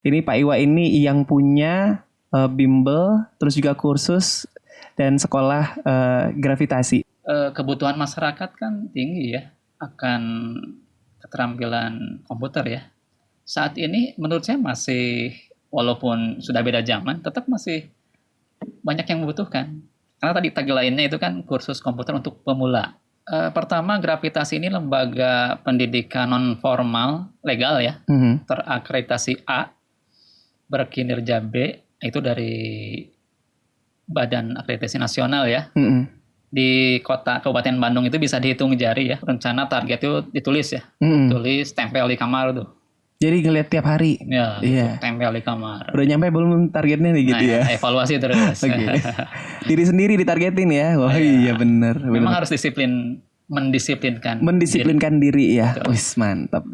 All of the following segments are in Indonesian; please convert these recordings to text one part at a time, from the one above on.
Ini Pak Iwa ini yang punya bimbel, terus juga kursus dan sekolah gravitasi. Kebutuhan masyarakat kan tinggi ya akan keterampilan komputer ya. Saat ini menurut saya masih, walaupun sudah beda zaman, tetap masih banyak yang membutuhkan. Karena tadi tagline-nya itu kan kursus komputer untuk pemula. Pertama, gravitasi ini lembaga pendidikan non formal legal ya, terakreditasi A, berkinerja B, itu dari Badan Akreditasi Nasional ya. Di kota Kabupaten Bandung itu bisa dihitung jari ya. Rencana target itu ditulis ya, tulis tempel di kamar tuh. Jadi ngeliat tiap hari. Ya, iya. Tempel di kamar. Udah nyampe belum targetnya nih gitu ya? Evaluasi terus. Okay. Diri sendiri ditargetin ya? Wah iya bener. Memang harus mendisiplinkan diri ya. Wis mantap.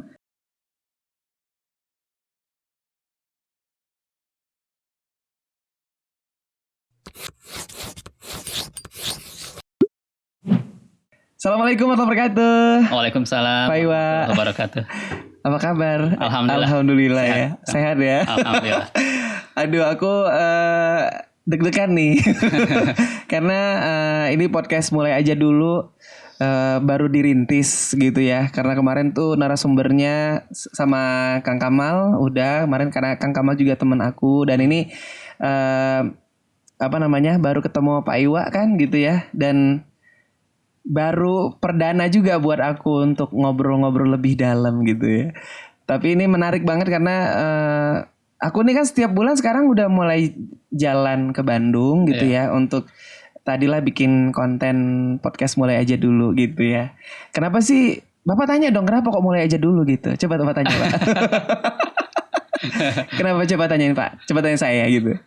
Assalamualaikum warahmatullahi wabarakatuh. Waalaikumsalam warahmatullahi wabarakatuh. Apa kabar? Alhamdulillah ya. Sehat ya? Alhamdulillah. Aduh aku deg-degan nih. Karena ini podcast mulai aja dulu. Baru dirintis gitu ya. Karena kemarin tuh narasumbernya sama Kang Kamal. Udah kemarin karena Kang Kamal juga teman aku. Dan ini baru ketemu Pak Iwa kan gitu ya. Dan baru perdana juga buat aku untuk ngobrol-ngobrol lebih dalam gitu ya. Tapi ini menarik banget karena aku nih kan setiap bulan sekarang udah mulai jalan ke Bandung gitu ya. Untuk tadilah bikin konten podcast mulai aja dulu gitu ya. Kenapa sih? Bapak tanya dong kenapa kok mulai aja dulu gitu. Coba Bapak tanya Pak. Kenapa coba tanyain Pak? Coba tanya saya gitu.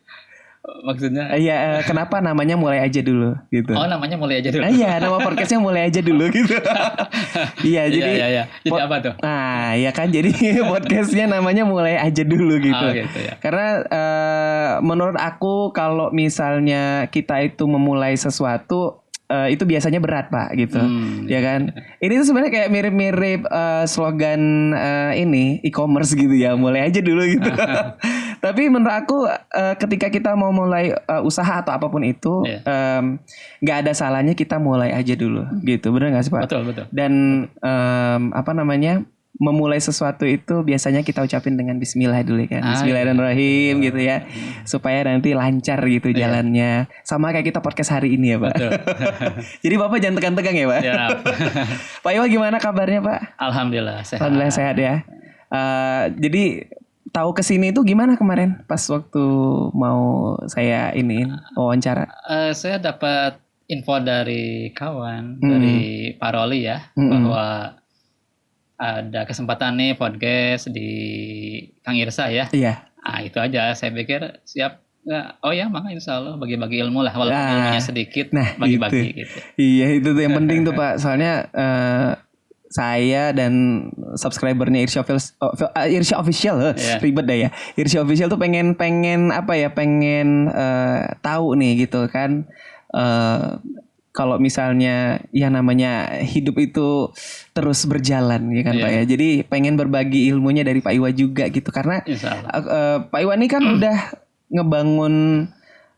Maksudnya? Iya, kenapa namanya mulai aja dulu gitu. Oh, namanya mulai aja dulu. Iya, nama podcastnya mulai aja dulu gitu. Iya, jadi Jadi apa tuh? Nah, ya kan jadi podcastnya namanya mulai aja dulu gitu. Oh, gitu ya. Karena menurut aku kalau misalnya kita itu memulai sesuatu itu biasanya berat Pak gitu, ya kan. Ini tuh sebenarnya kayak mirip-mirip slogan ini e-commerce gitu ya, mulai aja dulu gitu. Tapi menurut aku ketika kita mau mulai usaha atau apapun itu, nggak ada salahnya kita mulai aja dulu gitu, benar nggak sih Pak? Betul. Dan memulai sesuatu itu biasanya kita ucapin dengan bismillah dulu kan. Bismillahirrahmanirrahim gitu ya. Supaya nanti lancar gitu jalannya. Sama kayak kita podcast hari ini ya Pak. Betul. Jadi Bapak jangan tegang-tegang ya Pak. Ya. Pak Iwa gimana kabarnya Pak? Alhamdulillah sehat. Alhamdulillah sehat ya. Jadi tahu kesini itu gimana kemarin pas waktu mau saya wawancara? Saya dapat info dari kawan dari Pak Roli ya bahwa ada kesempatan nih podcast di Kang Irsa ya. Iya. Ah itu aja. Saya pikir siap. Oh ya, maka insya Allah bagi-bagi ilmu lah. Walaupun ilmunya sedikit, bagi-bagi gitu. Iya itu tuh yang penting tuh Pak. Soalnya saya dan subscribernya Irsya Official ribet dah ya. Irsya Official tuh pengen tahu nih gitu kan. Kalau misalnya ya namanya hidup itu terus berjalan ya kan Pak ya. Jadi pengen berbagi ilmunya dari Pak Iwa juga gitu. Karena Pak Iwa ini kan udah ngebangun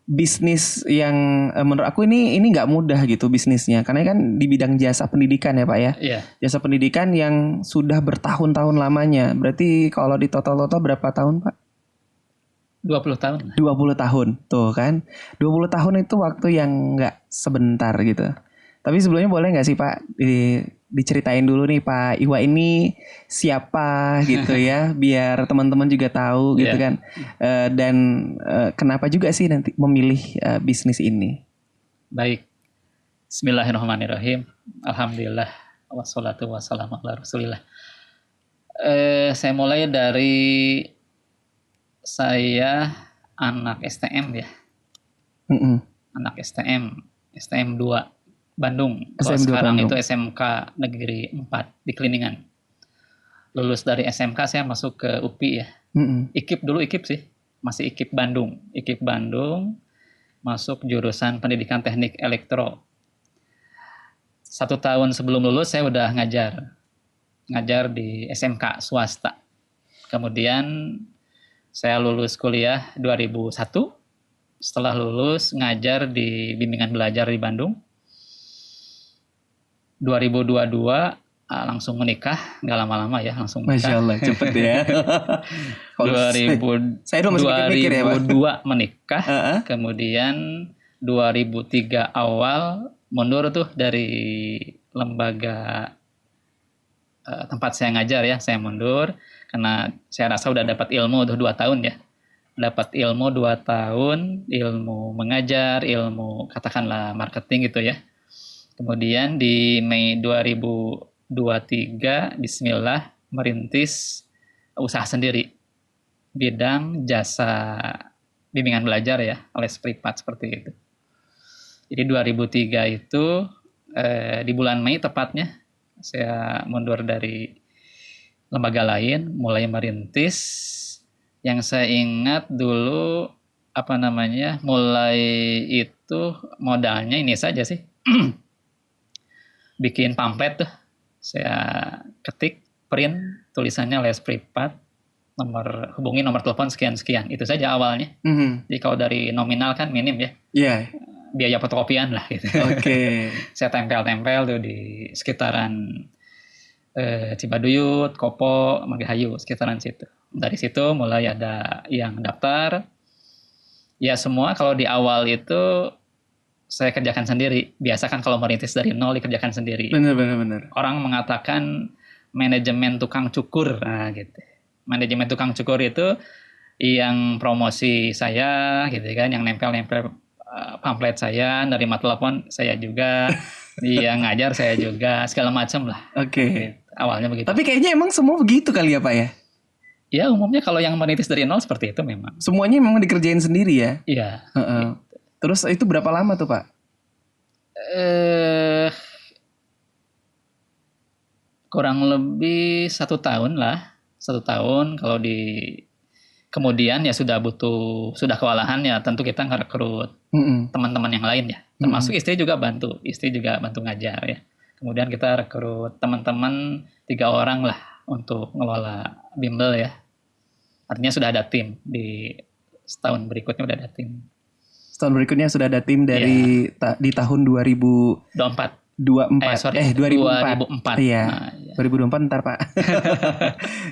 bisnis yang menurut aku ini nggak mudah gitu bisnisnya. Karena kan di bidang jasa pendidikan ya Pak ya. Jasa pendidikan yang sudah bertahun-tahun lamanya. Berarti kalau di total-total berapa tahun Pak? 20 tahun. 20 tahun tuh kan. 20 tahun itu waktu yang gak sebentar gitu. Tapi sebelumnya boleh gak sih Pak diceritain dulu nih Pak Iwa ini siapa gitu ya. Biar teman-teman juga tahu gitu kan. Dan kenapa juga sih nanti memilih bisnis ini. Baik. Bismillahirrahmanirrahim. Alhamdulillah. Wassalatu wassalamu ala rasulillah. Saya mulai dari saya anak STM ya. Anak STM 2 Bandung. Kalau sekarang Bandung. Itu SMK Negeri 4 di Kliningan. Lulus dari SMK saya masuk ke UPI ya. IKIP sih. Masih IKIP Bandung. Masuk jurusan Pendidikan Teknik Elektro. 1 tahun sebelum lulus saya udah ngajar di SMK swasta. Kemudian Saya lulus kuliah 2001. Setelah lulus ngajar di bimbingan belajar di Bandung. 2022 langsung menikah, nggak lama-lama ya, langsung menikah. Masya Allah, cepet ya. 2000, saya dulu masih mikir-mikir ya, Pak. 2002 menikah, kemudian 2003 awal mundur tuh dari lembaga tempat saya ngajar ya, saya mundur karena saya rasa udah dapat ilmu udah 2 tahun ya. Dapat ilmu 2 tahun, ilmu mengajar, ilmu katakanlah marketing gitu ya. Kemudian di Mei 2023 bismillah merintis usaha sendiri. Bidang jasa bimbingan belajar ya, les privat seperti itu. Jadi 2003 itu di bulan Mei tepatnya saya mundur dari lembaga lain, mulai merintis. Yang saya ingat dulu mulai itu modalnya ini saja sih. Bikin pamflet tuh. Saya ketik, print, tulisannya les privat, hubungi nomor telepon sekian-sekian. Itu saja awalnya. Jadi kalau dari nominal kan minim ya. Iya. Biaya fotokopian lah gitu. Oke. Saya tempel-tempel tuh di sekitaran Cibaduyut, Kopo, Margahayu, sekitaran situ. Dari situ mulai ada yang daftar. Ya semua kalau di awal itu saya kerjakan sendiri. Biasa kan kalau merintis dari nol dikerjakan sendiri. Benar. Orang mengatakan manajemen tukang cukur. Nah gitu. Manajemen tukang cukur itu yang promosi saya gitu kan. Yang nempel-nempel pamflet saya. Nerima telepon saya juga. Yang ngajar saya juga. Segala macam lah. Oke. Gitu. Awalnya begitu. Tapi kayaknya emang semua begitu kali ya Pak ya? Ya umumnya kalau yang merintis dari nol seperti itu memang. Semuanya memang dikerjain sendiri ya? Iya. Gitu. Terus itu berapa lama tuh Pak? Kurang lebih 1 tahun lah. 1 tahun kalau kemudian ya sudah kewalahan ya tentu kita ngerekrut teman-teman yang lain ya. Termasuk istri juga bantu ngajar ya. Kemudian kita rekrut teman-teman 3 orang lah untuk ngelola bimbel ya. Artinya sudah ada tim di setahun berikutnya udah ada tim. Tahun berikutnya sudah ada tim dari di tahun 2024. 2004. Iya. Nah, ya. 2024 ntar Pak.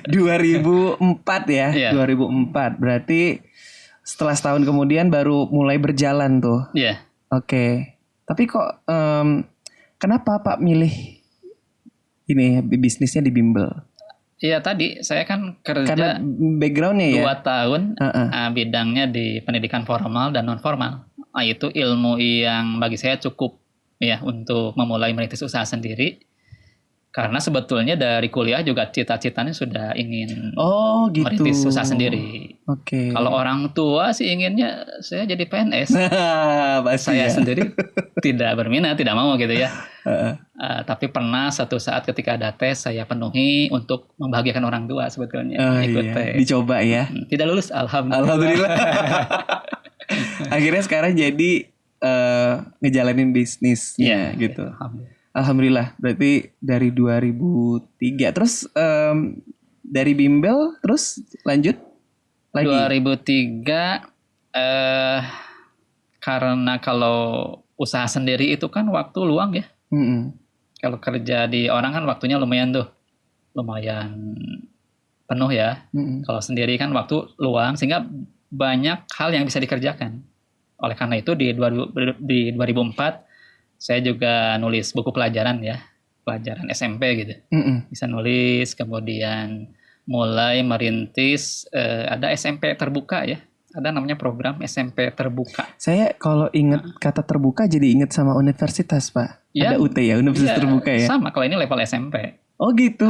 2004 ya. Yeah. 2004. Berarti setelah setahun kemudian baru mulai berjalan tuh. Iya. Yeah. Oke. Tapi kok kenapa Pak milih ini bisnisnya di bimbel? Iya tadi saya kan kerja karena backgroundnya 2 tahun bidangnya di pendidikan formal dan non formal. Nah, itu ilmu yang bagi saya cukup ya untuk memulai merintis usaha sendiri. Karena sebetulnya dari kuliah juga cita-citanya sudah ingin merintis usaha sendiri. Oke. Kalau orang tua sih inginnya saya jadi PNS. Saya sendiri tidak berminat, tidak mau gitu ya. Tapi pernah satu saat ketika ada tes saya penuhi untuk membahagiakan orang tua sebetulnya. Ikut tes. Dicoba ya. Tidak lulus, alhamdulillah. Akhirnya sekarang jadi ngejalanin bisnisnya gitu. Alhamdulillah. Berarti dari 2003 terus dari bimbel terus lanjut lagi. 2003 karena kalau usaha sendiri itu kan waktu luang ya. Kalau kerja di orang kan waktunya lumayan penuh ya. Kalau sendiri kan waktu luang sehingga banyak hal yang bisa dikerjakan. Oleh karena itu di 2004 saya juga nulis buku pelajaran SMP gitu. Bisa nulis, kemudian mulai merintis ada SMP terbuka ya. Ada namanya program SMP terbuka. Saya kalau ingat kata terbuka jadi ingat sama universitas Pak. Ya, ada UT ya, universitas terbuka ya. Sama kalau ini level SMP. Oh gitu.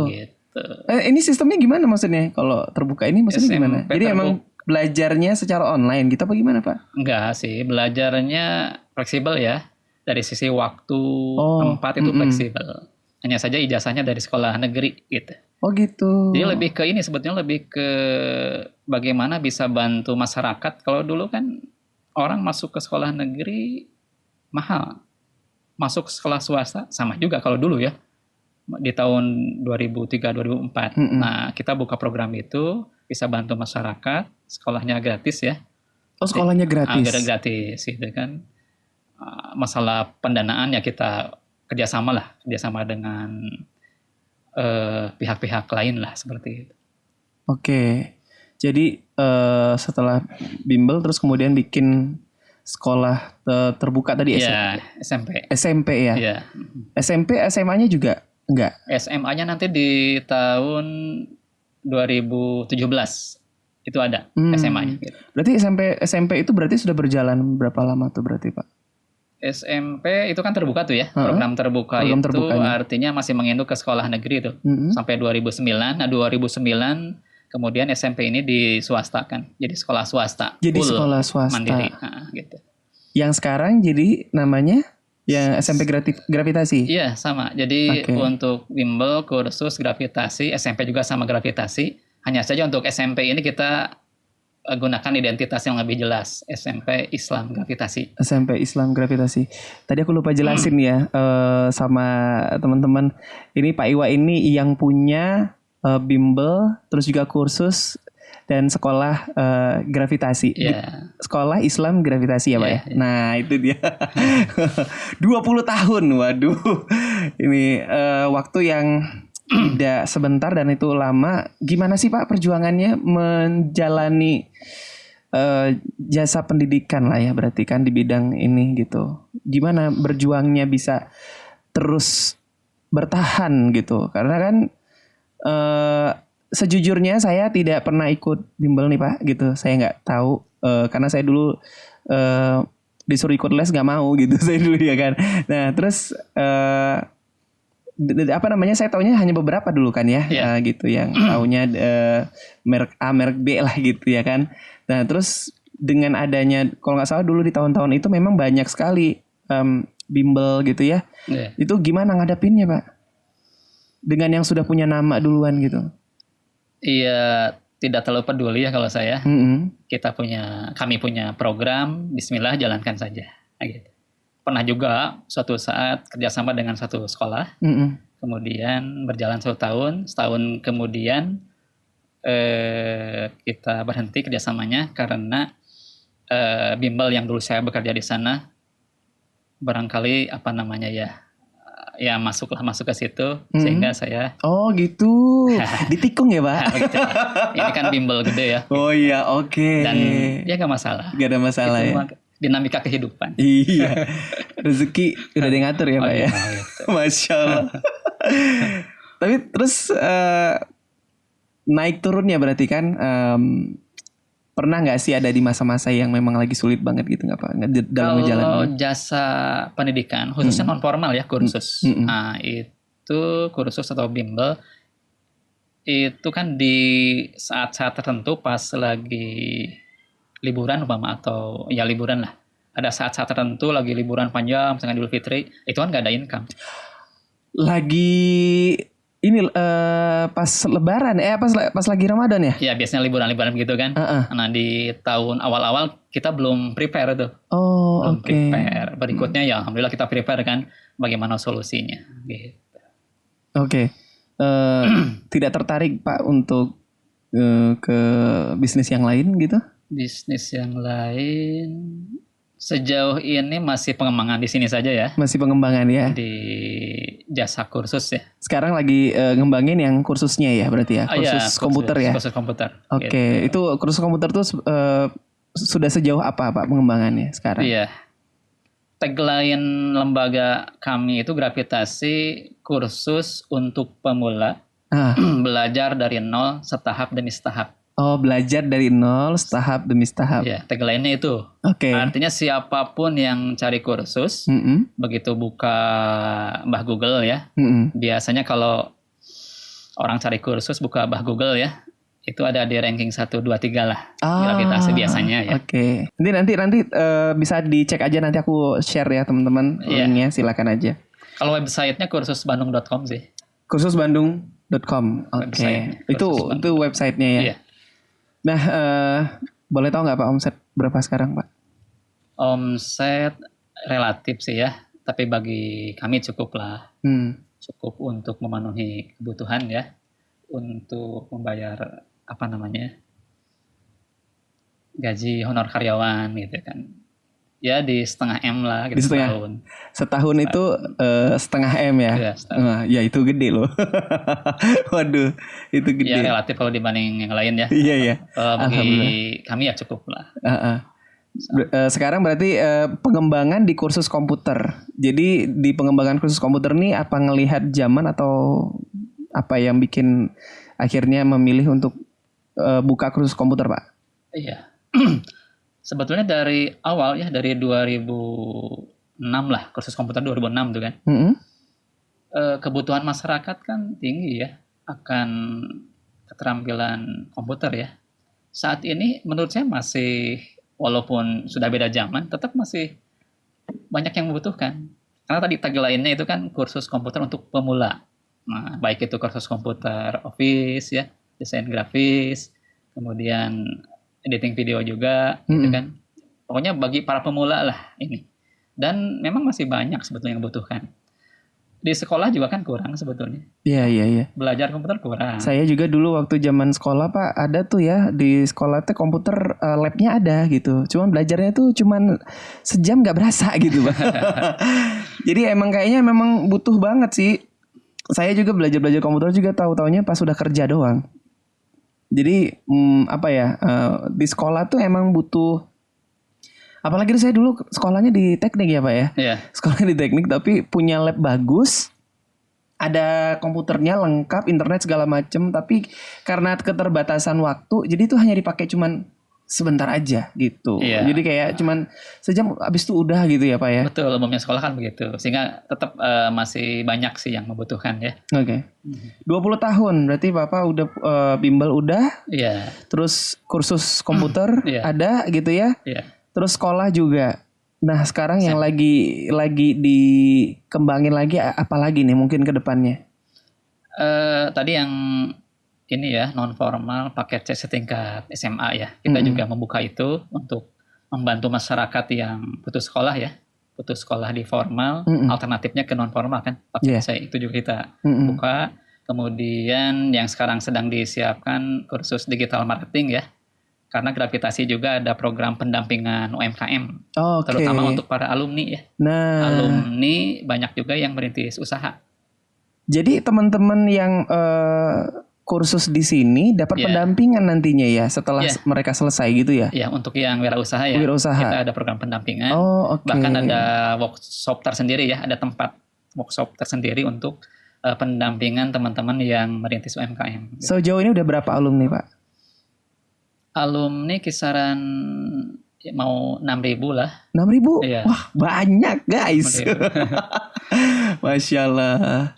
Gitu. Ini sistemnya gimana maksudnya? Kalau terbuka ini maksudnya SMP gimana? Jadi emang belajarnya secara online gitu apa gimana Pak? Enggak sih, belajarnya fleksibel ya. Dari sisi waktu, tempat itu fleksibel. Hanya saja ijazahnya dari sekolah negeri gitu. Oh gitu. Jadi sebetulnya lebih ke bagaimana bisa bantu masyarakat. Kalau dulu kan orang masuk ke sekolah negeri mahal. Masuk ke sekolah swasta sama juga kalau dulu ya. di tahun 2003-2004. Nah, kita buka program itu bisa bantu masyarakat, sekolahnya gratis ya. Oh, sekolahnya gratis. Gratis gitu kan. Masalah pendanaan ya kita kerjasama dengan pihak-pihak lain lah seperti itu. Oke. Jadi setelah bimbel terus kemudian bikin sekolah terbuka tadi SMP. SMP ya. Iya. SMP SMA-nya juga enggak? SMA-nya nanti di tahun 2017 itu ada SMA-nya. Gitu. Berarti SMP itu berarti sudah berjalan berapa lama tuh berarti Pak? SMP itu kan terbuka tuh ya. Program terbuka itu artinya masih menginduk ke sekolah negeri itu. Sampai 2009. Nah 2009 kemudian SMP ini diswastakan. Jadi sekolah swasta. Jadi sekolah swasta. Mandiri. Gitu. Yang sekarang jadi namanya yang SMP gravitasi? Iya sama. Jadi untuk bimbel kursus gravitasi, SMP juga sama gravitasi. Hanya saja untuk SMP ini kita gunakan identitas yang lebih jelas, SMP Islam Gravitasi. SMP Islam Gravitasi. Tadi aku lupa jelasin ya sama teman-teman. Ini Pak Iwa ini yang punya bimbel, terus juga kursus dan sekolah gravitasi. Sekolah Islam Gravitasi ya Pak ya? Nah itu dia. 20 tahun, waduh. Ini waktu yang tidak sebentar dan itu lama. Gimana sih Pak perjuangannya menjalani jasa pendidikan lah ya berarti kan di bidang ini gitu. Gimana berjuangnya bisa terus bertahan gitu? Karena kan sejujurnya saya tidak pernah ikut bimbel nih Pak gitu. Saya nggak tahu karena saya dulu disuruh ikut les nggak mau gitu saya dulu ya kan. Nah terus saya taunya hanya beberapa dulu kan ya, gitu yang taunya merek A, merek B lah gitu ya kan. Nah terus dengan adanya, kalau nggak salah dulu di tahun-tahun itu memang banyak sekali bimbel gitu ya. Itu gimana ngadapinnya Pak? Dengan yang sudah punya nama duluan gitu. Iya, tidak terlalu peduli ya kalau saya. Kami punya program, Bismillah jalankan saja. Gitu. Pernah juga suatu saat kerjasama dengan satu sekolah, kemudian berjalan 1 tahun, setahun kemudian kita berhenti kerjasamanya karena bimbel yang dulu saya bekerja di sana barangkali masuk ke situ sehingga saya ditikung ya Pak. Begitu. Ini kan bimbel gede ya. Oh iya oke. Dan ya nggak masalah. Gak ada masalah itu ya. Dinamika kehidupan. Iya. Rezeki udah ada yang ngatur ya Pak ya. Gitu. Masya Allah. Tapi terus naik turunnya berarti kan pernah nggak sih ada di masa-masa yang memang lagi sulit banget gitu nggak Pak? Dalam ngejalanin. Kalau jasa pendidikan khususnya non formal ya kursus. Nah itu kursus atau bimbel itu kan di saat-saat tertentu pas lagi liburan atau ya liburan lah. Ada saat-saat tertentu lagi liburan panjang, misalnya Idul Fitri, itu kan nggak ada income. Lagi ini pas Lebaran, pas lagi Ramadan ya? Ya biasanya liburan gitu kan. Nah di tahun awal-awal kita belum prepare tuh. Belum prepare. Berikutnya ya alhamdulillah kita prepare kan bagaimana solusinya. Gitu. Oke. Tidak tertarik Pak untuk ke bisnis yang lain gitu? Bisnis yang lain sejauh ini masih pengembangan di sini saja ya. Masih pengembangan ya. Di jasa kursus ya. Sekarang lagi ngembangin yang kursusnya ya berarti ya. Kursus komputer ya. Kursus komputer. Oke. Itu kursus komputer tuh sudah sejauh apa Pak pengembangannya sekarang? Iya. Tagline lembaga kami itu gravitasi kursus untuk pemula. Belajar dari nol setahap demi setahap. Oh, belajar dari nol setahap demi setahap. Ya, tagline-nya itu. Oke. Artinya siapapun yang cari kursus, begitu buka Mbah Google ya. Biasanya kalau orang cari kursus buka Mbah Google ya, itu ada di ranking 1, 2, 3 lah. Gravitasi biasanya ya. Oke. Nanti bisa dicek aja, nanti aku share ya teman-teman linknya, silakan aja. Kalau websitenya kursusbandung.com sih. Kursusbandung.com. Oke. Itu websitenya ya. Iya. Nah, boleh tahu nggak Pak omset berapa sekarang Pak? Omset relatif sih ya, tapi bagi kami cukup lah. cukup untuk memenuhi kebutuhan ya, untuk membayar apa namanya gaji honor karyawan gitu kan. Ya di setengah M lah Di gitu setengah. setahun. Setahun itu setengah M ya. Ya, setahun. Ya itu gede loh. Waduh, itu Ya gede. relatif kalau dibanding yang lain ya. Iya ya. Bagi Alhamdulillah. kami ya cukup lah. Sekarang berarti pengembangan di kursus komputer. Jadi di pengembangan kursus komputer nih apa ngelihat zaman atau apa yang bikin akhirnya memilih untuk buka kursus komputer, Pak? Iya. Sebetulnya dari awal ya, dari 2006 lah, kursus komputer 2006 tuh kan. Kebutuhan masyarakat kan tinggi ya akan keterampilan komputer ya. Saat ini menurut saya masih, walaupun sudah beda zaman, tetap masih banyak yang membutuhkan. Karena tadi tagline-nya itu kan kursus komputer untuk pemula. Nah, baik itu kursus komputer Office ya, desain grafis, kemudian editing video juga, gitu kan. Pokoknya bagi para pemula lah ini. Dan memang masih banyak sebetulnya yang membutuhkan. Di sekolah juga kan kurang sebetulnya. Iya. Belajar komputer kurang. Saya juga dulu waktu zaman sekolah, Pak, ada tuh ya di sekolah tuh komputer labnya ada gitu. Cuman belajarnya tuh cuman sejam nggak berasa gitu, Pak. Jadi emang kayaknya memang butuh banget sih. Saya juga belajar komputer juga tahu-taunya pas sudah kerja doang. Jadi di sekolah tuh emang butuh. Apalagi saya dulu sekolahnya di teknik ya, Pak ya. Iya. Sekolahnya di teknik tapi punya lab bagus. Ada komputernya lengkap, internet segala macem. Tapi karena keterbatasan waktu, jadi itu hanya dipakai cuman sebentar aja gitu. Iya. Jadi kayak cuman sejam habis itu udah gitu ya, Pak ya. Betul, umumnya sekolah kan begitu. Sehingga tetap masih banyak sih yang membutuhkan ya. Oke. 20 tahun berarti Bapak udah bimbel udah. Iya. Terus kursus komputer Iya. ada gitu ya. Iya. Terus sekolah juga. Nah, sekarang yang lagi dikembangin lagi apa lagi nih mungkin ke depannya? Tadi yang ini ya, non formal paket C setingkat SMA ya. Kita juga membuka itu untuk membantu masyarakat yang putus sekolah ya. Putus sekolah di formal, alternatifnya ke non formal kan. Paket C itu juga kita buka. Kemudian yang sekarang sedang disiapkan kursus digital marketing ya. Karena gravitasi juga ada program pendampingan UMKM, terutama untuk para alumni ya. Nah, alumni banyak juga yang merintis usaha. Jadi teman-teman yang kursus di sini dapat pendampingan nantinya ya setelah mereka selesai gitu ya? Iya, untuk yang wirausaha ya. Kita ada program pendampingan. Bahkan ada workshop tersendiri ya, ada tempat workshop tersendiri untuk pendampingan teman-teman yang merintis UMKM. Sejauh ini udah berapa alumni, Pak? Alumni kisaran mau 6.000 lah. 6.000? Iya. Wah, banyak guys. Masya Allah.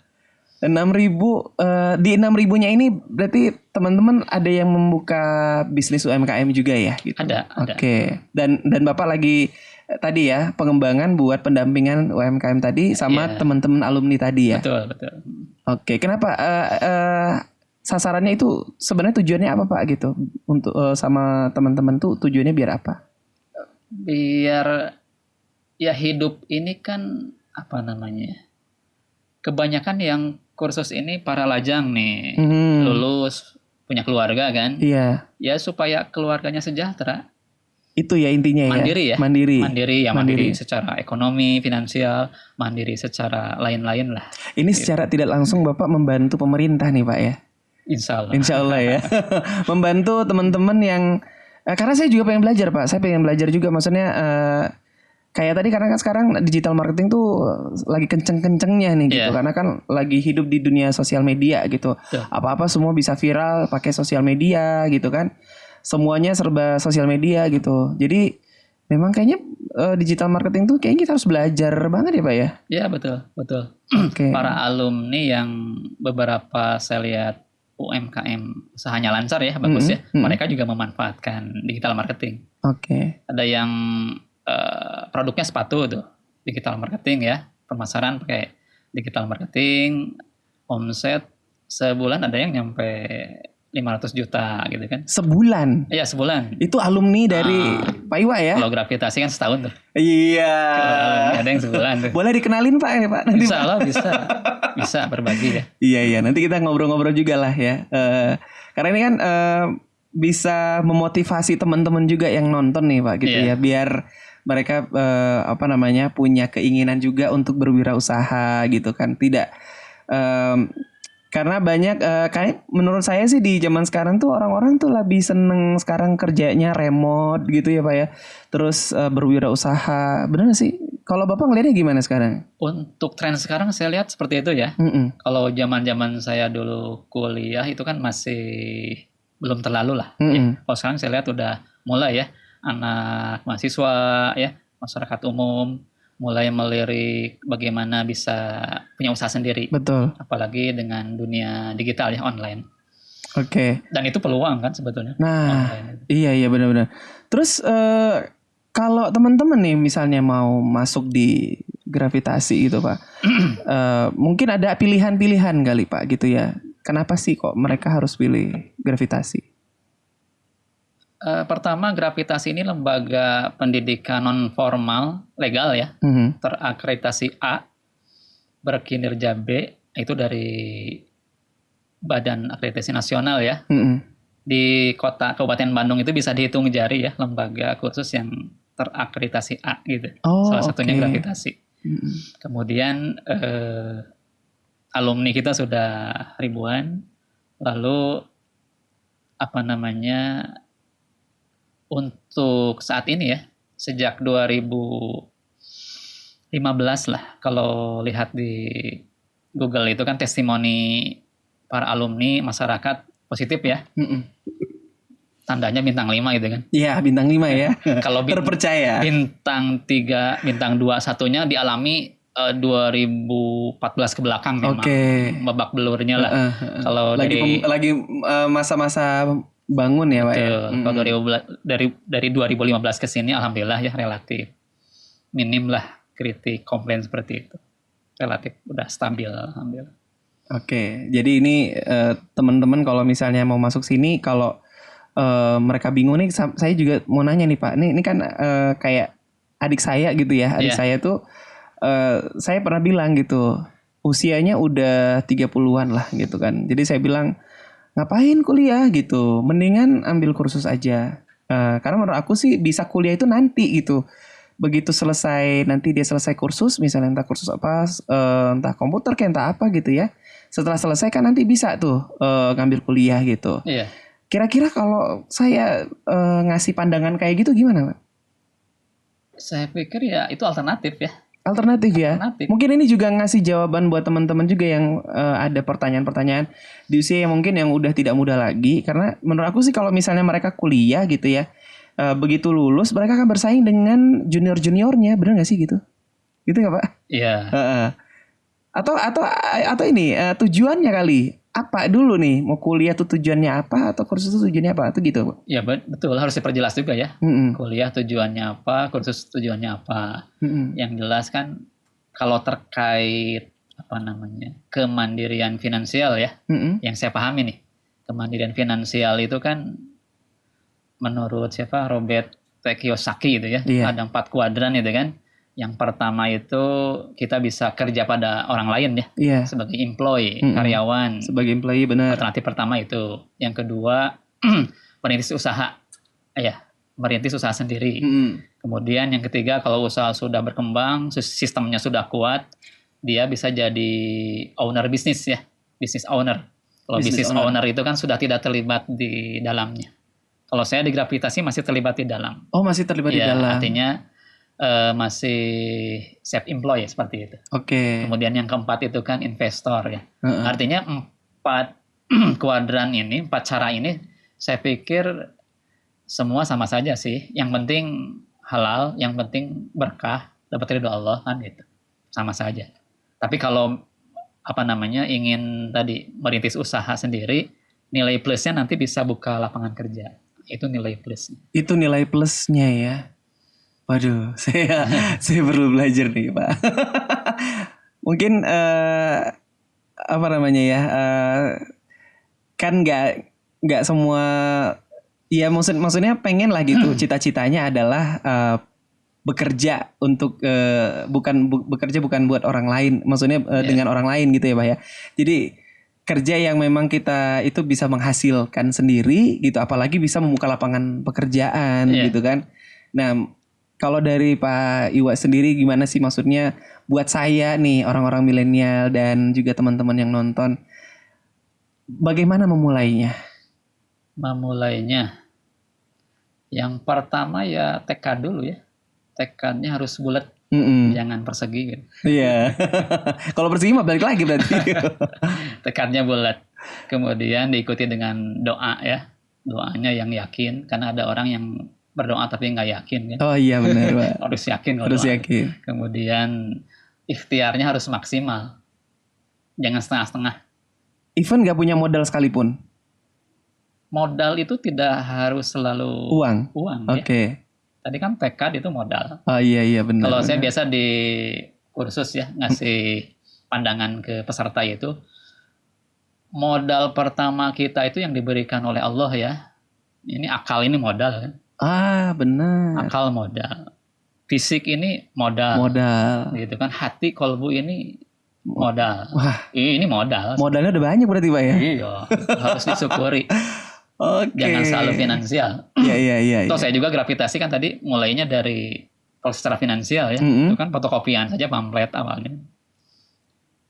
6.000 di 6.000-nya ini berarti teman-teman ada yang membuka bisnis UMKM juga ya? Gitu? Ada. Oke. Dan Bapak lagi tadi ya pengembangan buat pendampingan UMKM tadi sama teman-teman alumni tadi ya? Betul. Oke. Kenapa? Sasarannya itu sebenarnya tujuannya apa, Pak gitu? Untuk sama teman-teman tuh tujuannya biar apa? Biar ya hidup ini kan apa namanya? Kebanyakan yang kursus ini para lajang nih, lulus punya keluarga kan? Iya. Ya supaya keluarganya sejahtera. Itu ya intinya mandiri ya. Mandiri secara ekonomi, finansial, mandiri secara lain-lain lah. Ini secara tidak langsung Bapak membantu pemerintah nih, Pak ya. Insya Allah ya. Membantu teman-teman yang karena saya juga pengen belajar, Pak. Saya pengen belajar juga, maksudnya kayak tadi karena kan sekarang digital marketing tuh lagi kenceng-kencengnya nih gitu. Karena kan lagi hidup di dunia sosial media gitu. Apa-apa semua bisa viral pakai sosial media gitu kan. Semuanya serba sosial media gitu. Jadi memang kayaknya digital marketing tuh kayaknya kita harus belajar banget ya, Pak ya. Iya, betul. Para alumni yang beberapa saya lihat UMKM usahanya lancar ya, bagus ya. Mereka juga memanfaatkan digital marketing. Ada yang produknya sepatu tuh, digital marketing ya, pemasaran pakai digital marketing, omset sebulan ada yang nyampe 500 juta gitu kan. Sebulan? Iya, sebulan. Itu alumni dari Pak Iwa ya. Kalau gravitasi kan setahun tuh. Iya. Ada yang sebulan tuh. Boleh dikenalin Pak ya Pak? Nanti Bisa Pak. lah, bisa berbagi ya. Iya, nanti kita ngobrol-ngobrol juga lah ya. Karena ini kan bisa memotivasi teman-teman juga yang nonton nih Pak gitu ya, biar mereka punya keinginan juga untuk berwirausaha gitu kan. Tidak karena banyak kayak menurut saya sih di zaman sekarang tuh orang-orang tuh lebih seneng sekarang kerjanya remote gitu ya Pak ya. Terus berwirausaha. Benar sih? Kalau Bapak ngeliatnya gimana sekarang? Untuk tren sekarang saya lihat seperti itu ya. Kalau zaman-zaman saya dulu kuliah itu kan masih belum terlalu lah. Ya. Kalau sekarang saya lihat udah mulai ya, anak mahasiswa ya, masyarakat umum mulai melirik bagaimana bisa punya usaha sendiri. Betul. Apalagi dengan dunia digital ya, online. Oke. Dan itu peluang kan sebetulnya. Nah, iya benar-benar. Terus kalau teman-teman nih misalnya mau masuk di gravitasi gitu Pak, mungkin ada pilihan-pilihan kali Pak gitu ya. Kenapa sih kok mereka harus pilih gravitasi? Pertama, gravitasi ini lembaga pendidikan non formal legal ya, terakreditasi A, berkinerja B, itu dari Badan Akreditasi Nasional ya. Di kota Kabupaten Bandung itu bisa dihitung jari ya, lembaga khusus yang terakreditasi A gitu. Salah satunya gravitasi. Kemudian alumni kita sudah ribuan. Lalu untuk saat ini ya, sejak 2015 lah, kalau lihat di Google itu kan testimoni para alumni masyarakat positif ya. Tandanya bintang 5 gitu kan. Iya, bintang 5 ya. Kalau terpercaya. Bintang 3, bintang 2, satunya dialami 2014 ke belakang memang. Babak belurnya lah. Kalau lagi masa-masa bangun ya Pak ya. Kalau dari 2015 ke sini alhamdulillah ya relatif minim lah kritik komplain seperti itu. Relatif udah stabil alhamdulillah. Oke, jadi ini teman-teman kalau misalnya mau masuk sini, kalau mereka bingung nih, saya juga mau nanya nih Pak. Ini kan kayak adik saya gitu ya. Adik saya tuh saya pernah bilang gitu, usianya udah 30-an lah gitu kan. Jadi saya bilang, ngapain kuliah gitu, mendingan ambil kursus aja. Karena menurut aku sih bisa kuliah itu nanti gitu. Begitu selesai, nanti dia selesai kursus, misalnya entah kursus apa, entah komputer kayak entah apa gitu ya. Setelah selesai kan nanti bisa tuh ngambil kuliah gitu. Iya. Kira-kira kalau saya ngasih pandangan kayak gitu gimana Pak? Saya pikir ya itu alternatif ya. Alternatif ya. Mungkin ini juga ngasih jawaban buat teman-teman juga yang ada pertanyaan-pertanyaan di usia yang mungkin yang udah tidak muda lagi. Karena menurut aku sih kalau misalnya mereka kuliah gitu ya, begitu lulus mereka akan bersaing dengan junior-juniornya, benar nggak sih gitu? Gitu nggak Pak? Iya. Atau ini tujuannya kali. Apa dulu nih, mau kuliah tuh tujuannya apa, atau kursus tuh tujuannya apa, tuh gitu. Ya betul, harus diperjelas juga ya. Kuliah tujuannya apa, kursus tujuannya apa. Yang jelas kan kalau terkait kemandirian finansial ya, yang saya pahami nih, kemandirian finansial itu kan menurut Robert T. Kiyosaki gitu ya, ada 4 kuadran itu kan. Yang pertama itu kita bisa kerja pada orang lain ya, sebagai employee, karyawan. Sebagai employee benar. Alternatif pertama itu. Yang kedua merintis usaha, merintis usaha sendiri. Kemudian yang ketiga kalau usaha sudah berkembang, sistemnya sudah kuat, dia bisa jadi owner bisnis ya, business owner. Kalau business owner itu kan sudah tidak terlibat di dalamnya. Kalau saya di gravitasi masih terlibat di dalam. Oh masih terlibat di dalam. Artinya masih self employed seperti itu. Kemudian yang keempat itu kan investor ya. Artinya 4 kuadran ini, 4 cara ini saya pikir semua sama saja sih. Yang penting halal, yang penting berkah, dapat ridho Allah kan gitu. Sama saja. Tapi kalau ingin tadi merintis usaha sendiri, nilai plusnya nanti bisa buka lapangan kerja. Itu nilai plusnya. Itu nilai plusnya ya. Waduh, saya perlu belajar nih Pak. Mungkin kan nggak semua Iya, maksudnya pengen lah gitu. Cita-citanya adalah bekerja untuk bekerja bukan buat orang lain. Maksudnya dengan orang lain gitu ya, Pak ya. Jadi kerja yang memang kita itu bisa menghasilkan sendiri gitu, apalagi bisa membuka lapangan pekerjaan gitu kan. Nah, kalau dari Pak Iwa sendiri gimana sih, maksudnya buat saya nih orang-orang milenial dan juga teman-teman yang nonton, bagaimana memulainya? Memulainya, yang pertama ya tekad dulu ya. Tekadnya harus bulat, jangan persegi gitu. Iya. Kalau persegi mah balik lagi berarti. Tekadnya bulat. Kemudian diikuti dengan doa ya. Doanya yang yakin, karena ada orang yang berdoa tapi nggak yakin kan. Oh iya benar, Pak. Harus yakin kalau Harus doa. yakin. Kemudian ikhtiarnya harus maksimal. Jangan setengah-setengah. Even nggak punya modal sekalipun. Modal itu tidak harus selalu Uang. Ya. Tadi kan tekad itu modal. Oh iya benar. Kalau saya biasa di kursus ya ngasih pandangan ke peserta itu, modal pertama kita itu yang diberikan oleh Allah ya. Ini akal, ini modal kan. Benar. Akal modal. Fisik ini modal. Gitu kan. Hati, kolbu ini modal. Wah, ini modal. Modalnya udah banyak berarti, Pak ya. Iya, harus disyukuri. Jangan selalu finansial. Iya. Toh saya juga gravitasi kan tadi mulainya dari kalau secara finansial ya, itu kan fotokopian saja pamflet awalnya.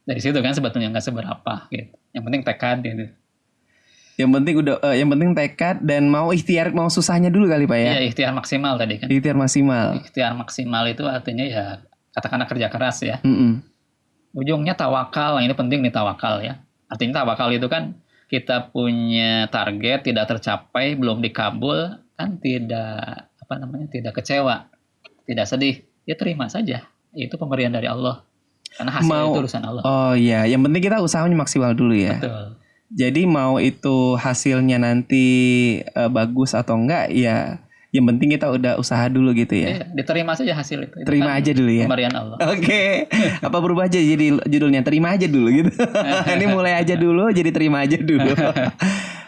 Dari situ kan sebetulnya nggak seberapa gitu. Yang penting tekad gitu. Yang penting tekad dan mau ikhtiar, mau susahnya dulu kali, Pak ya. Iya, ikhtiar maksimal tadi kan. Ikhtiar maksimal. Ikhtiar maksimal itu artinya ya katakanlah kerja keras ya. Ujungnya tawakal, ini penting nih tawakal ya. Artinya tawakal itu kan kita punya target tidak tercapai, belum dikabul, kan tidak tidak kecewa, tidak sedih, ya terima saja. Itu pemberian dari Allah. Karena hasil itu urusan Allah. Oh iya, yang penting kita usahanya maksimal dulu ya. Betul. Jadi mau itu hasilnya nanti bagus atau enggak ya, yang penting kita udah usaha dulu gitu ya. Iya, diterima saja hasil itu. Terima aja dulu ya. Pemberian Allah. Oke. Apa berubah aja jadi judulnya terima aja dulu gitu. Ini mulai aja dulu jadi terima aja dulu.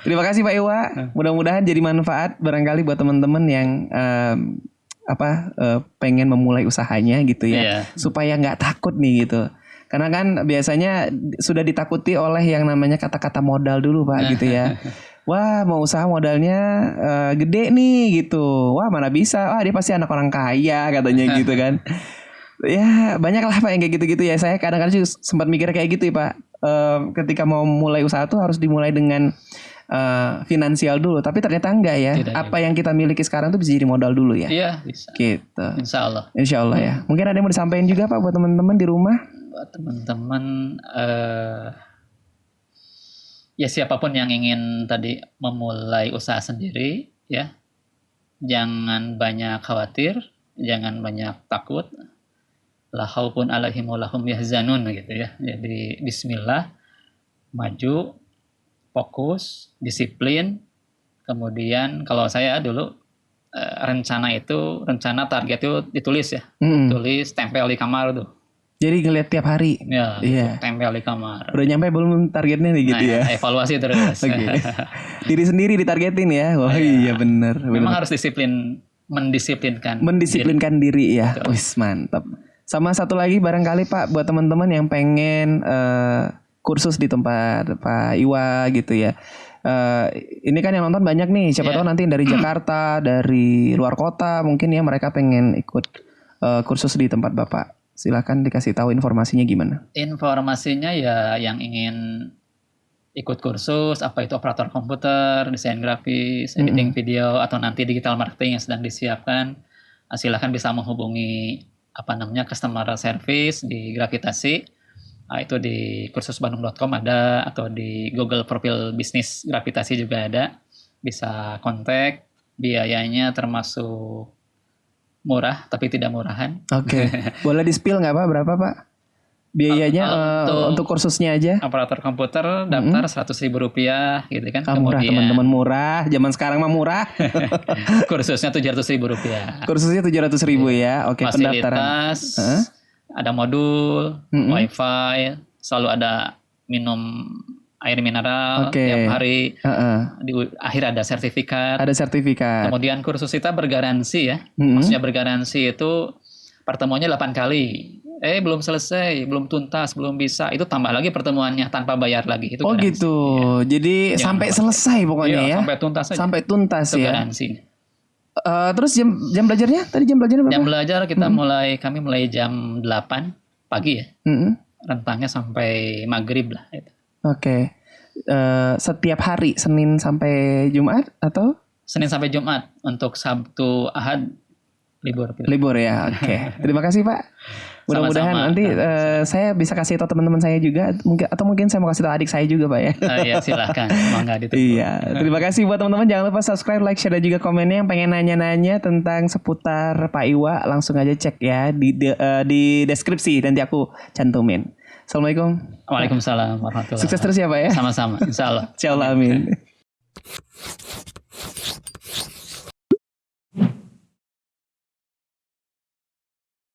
Terima kasih Pak Iwa. Mudah-mudahan jadi manfaat barangkali buat teman-teman yang pengen memulai usahanya gitu ya. Supaya nggak takut nih gitu. Karena kan biasanya sudah ditakuti oleh yang namanya kata-kata modal dulu Pak gitu ya. Wah mau usaha modalnya gede nih gitu. Wah mana bisa. Wah dia pasti anak orang kaya katanya gitu kan. Ya banyak lah Pak yang kayak gitu-gitu ya. Saya kadang-kadang juga sempat mikir kayak gitu ya Pak. Ketika mau mulai usaha tuh harus dimulai dengan finansial dulu. Tapi ternyata enggak ya. Tidak, apa yang kita miliki sekarang tuh bisa jadi modal dulu ya. Iya bisa. Gitu. Insya Allah ya. Mungkin ada yang mau disampaikan juga Pak buat teman-teman di rumah. Buat teman-teman ya siapapun yang ingin tadi memulai usaha sendiri ya, jangan banyak khawatir, jangan banyak takut. La khaufun alaihim wa lahum yahzanun gitu ya. Jadi bismillah, maju, fokus, disiplin. Kemudian kalau saya dulu rencana target itu ditulis ya. Tulis, tempel di kamar tuh. Jadi ngeliat tiap hari. Ya, iya. Tempel di kamar. Udah nyampe belum targetnya nih gitu ya. Evaluasi terus. Diri sendiri ditargetin ya. Wah iya bener. Memang harus mendisiplinkan diri ya. Wis mantap. Sama satu lagi barangkali Pak buat teman-teman yang pengen kursus di tempat Pak Iwa gitu ya. Ini kan yang nonton banyak nih. Siapa tahu nanti dari Jakarta, dari luar kota mungkin ya mereka pengen ikut kursus di tempat Bapak. Silakan dikasih tahu informasinya gimana. Informasinya ya yang ingin ikut kursus, apa itu operator komputer, desain grafis, editing video, atau nanti digital marketing yang sedang disiapkan, silakan bisa menghubungi customer service di Gravitasi. Itu di kursusbandung.com ada, atau di Google profil bisnis Gravitasi juga ada. Bisa kontak, biayanya termasuk murah tapi tidak murahan. Oke. Boleh di-spill nggak Pak? Berapa Pak? Biayanya untuk kursusnya aja? Operator komputer daftar Rp100.000 gitu kan. Murah teman-teman, murah. Zaman sekarang mah murah. Kursusnya Rp700.000. Kursusnya Rp700.000 ya. Oke, pendaftaran. Fasilitas, ada modul, wifi, selalu ada minum air mineral Oke. tiap hari. Heeh. Di akhir ada sertifikat. Ada sertifikat. Kemudian kursus kita bergaransi ya. Mm-mm. Maksudnya bergaransi itu pertemuannya 8 kali. Belum selesai, belum tuntas, belum bisa. Itu tambah lagi pertemuannya tanpa bayar lagi. Itu Oh garansi. gitu. Iya. Jadi Jangan sampai lupa. selesai pokoknya Iya, ya. sampai tuntas aja. Sampai tuntas Itu ya. garansi. Terus jam belajarnya? Tadi jam belajarnya berapa? Jam belajar kita kami mulai jam 8 pagi ya. Mm-mm. Rentangnya sampai maghrib lah. Itu. Oke. Setiap hari Senin sampai Jumat atau Senin sampai Jumat. Untuk Sabtu, Ahad libur. libur ya? Oke. Terima kasih Pak. Mudah-mudahan Sama-sama. nanti saya bisa kasih tahu teman-teman saya juga, mungkin saya mau kasih tahu adik saya juga Pak ya. Ya silahkan, mangga ditunggu. Iya, terima kasih buat teman-teman. Jangan lupa subscribe, like, share dan juga komennya. Yang pengen nanya-nanya tentang seputar Pak Iwa, langsung aja cek ya di deskripsi, nanti aku cantumin. Assalamualaikum. Waalaikumsalam warahmatullahi wabarakatuh. Sukses terus ya Pak ya. Sama-sama, insya Allah. Insyaallah amin.